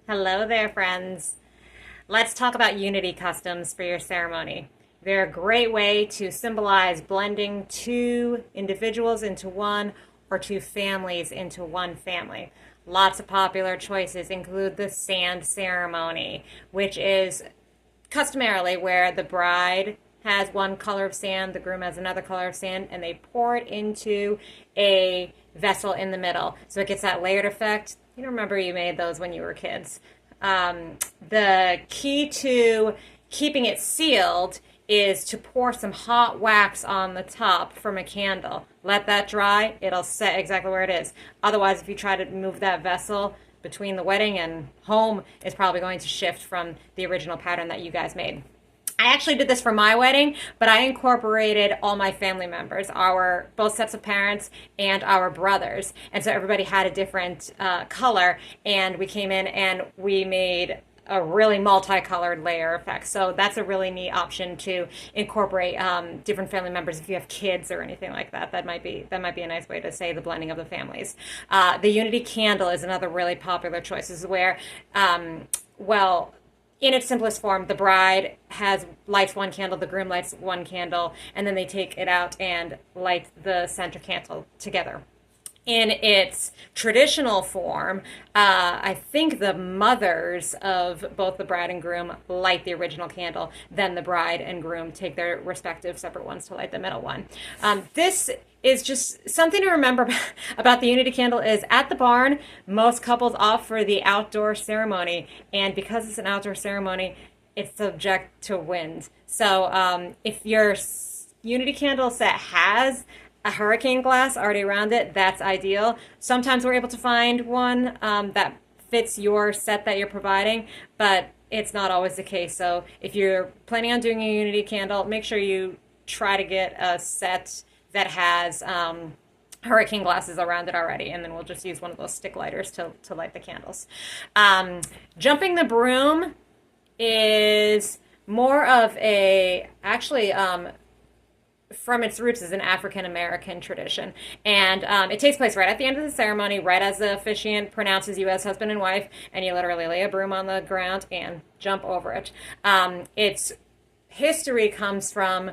Hello there, friends. Let's talk about unity customs for your ceremony. They're a great way to symbolize blending two individuals into one or two families into one family. Lots of popular choices include the sand ceremony, which is customarily where the bride has one color of sand, the groom has another color of sand, and they pour it into a vessel in the middle. So it gets that layered effect. You remember you made those when you were kids. The key to keeping it sealed is to pour some hot wax on the top from a candle. Let that dry, it'll set exactly where it is. Otherwise, if you try to move that vessel between the wedding and home, it's probably going to shift from the original pattern that you guys made. I actually did this for my wedding, but I incorporated all my family members, our both sets of parents and our brothers. And so everybody had a different color, and we came in and we made a really multicolored layer effect. So that's a really neat option to incorporate different family members if you have kids or anything like that. That might be a nice way to say the blending of the families. The Unity candle is another really popular choice. This is where, well, in its simplest form, the bride lights one candle, the groom lights one candle, and then they take it out and light the center candle together. In its traditional form, I think the mothers of both the bride and groom light the original candle. Then the bride and groom take their respective separate ones to light the middle one. This is just something to remember about the Unity candle is at the barn, most couples opt for the outdoor ceremony. And because it's an outdoor ceremony, it's subject to wind. So if your Unity candle set has a hurricane glass already around it, that's ideal. Sometimes we're able to find one that fits your set that you're providing, but it's not always the case. So if you're planning on doing a Unity candle, make sure you try to get a set that has hurricane glasses around it already, and then we'll just use one of those stick lighters to light the candles. Jumping the broom is more of actually, from its roots is an African American tradition. And it takes place right at the end of the ceremony, right as the officiant pronounces you as husband and wife, and you literally lay a broom on the ground and jump over it. Its history comes from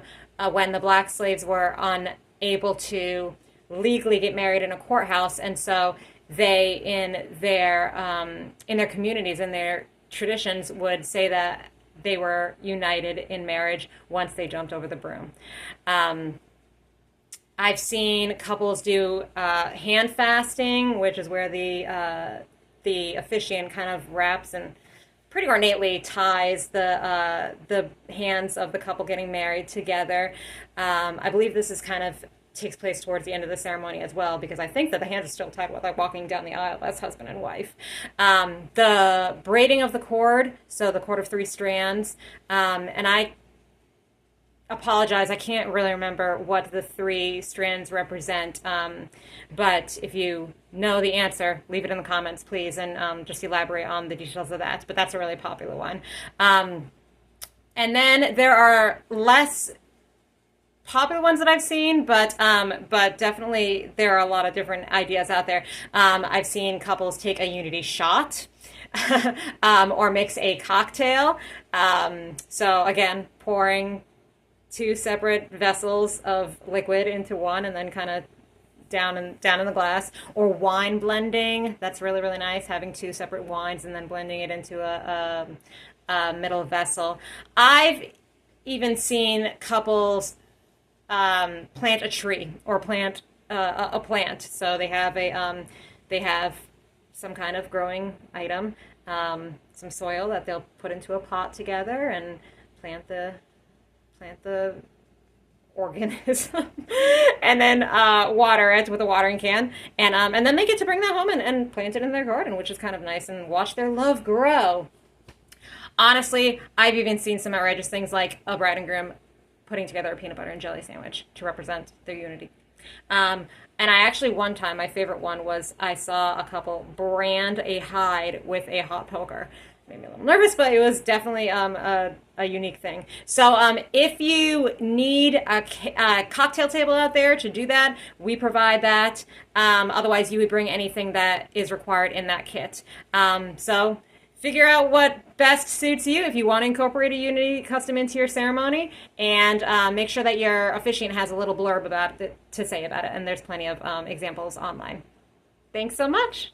when the black slaves were unable to legally get married in a courthouse, and so they, in their communities, in their traditions, would say that they were united in marriage once they jumped over the broom. I've seen couples do hand fasting, which is where the officiant kind of wraps and pretty ornately ties the hands of the couple getting married together. I believe this is kind of takes place towards the end of the ceremony as well, because I think that the hands are still tied while they're walking down the aisle as husband and wife. The braiding of the cord, so the cord of 3 strands, and I apologize, I can't really remember what the 3 strands represent, but if you know the answer, leave it in the comments, please, and just elaborate on the details of that. But that's a really popular one. And then there are less popular ones that I've seen, but definitely there are a lot of different ideas out there. I've seen couples take a Unity shot or mix a cocktail. So again, pouring 2 separate vessels of liquid into one and then kind of down in the glass. Or wine blending, that's really, really nice, having 2 separate wines and then blending it into a middle vessel. I've even seen couples plant a tree or plant a plant. So they have some kind of growing item, some soil that they'll put into a pot together and plant the organism, and then water it with a watering can, and then they get to bring that home and plant it in their garden, which is kind of nice, and watch their love grow. Honestly, I've even seen some outrageous things like a bride and groom putting together a peanut butter and jelly sandwich to represent their unity. And I actually, one time, my favorite one was I saw a couple brand a hide with a hot poker. Made me a little nervous, but it was definitely a unique thing. So if you need a cocktail table out there to do that, we provide that. Otherwise, you would bring anything that is required in that kit. So figure out what best suits you if you want to incorporate a Unity custom into your ceremony, and make sure that your officiant has a little blurb about it to say about it. And there's plenty of examples online. Thanks so much.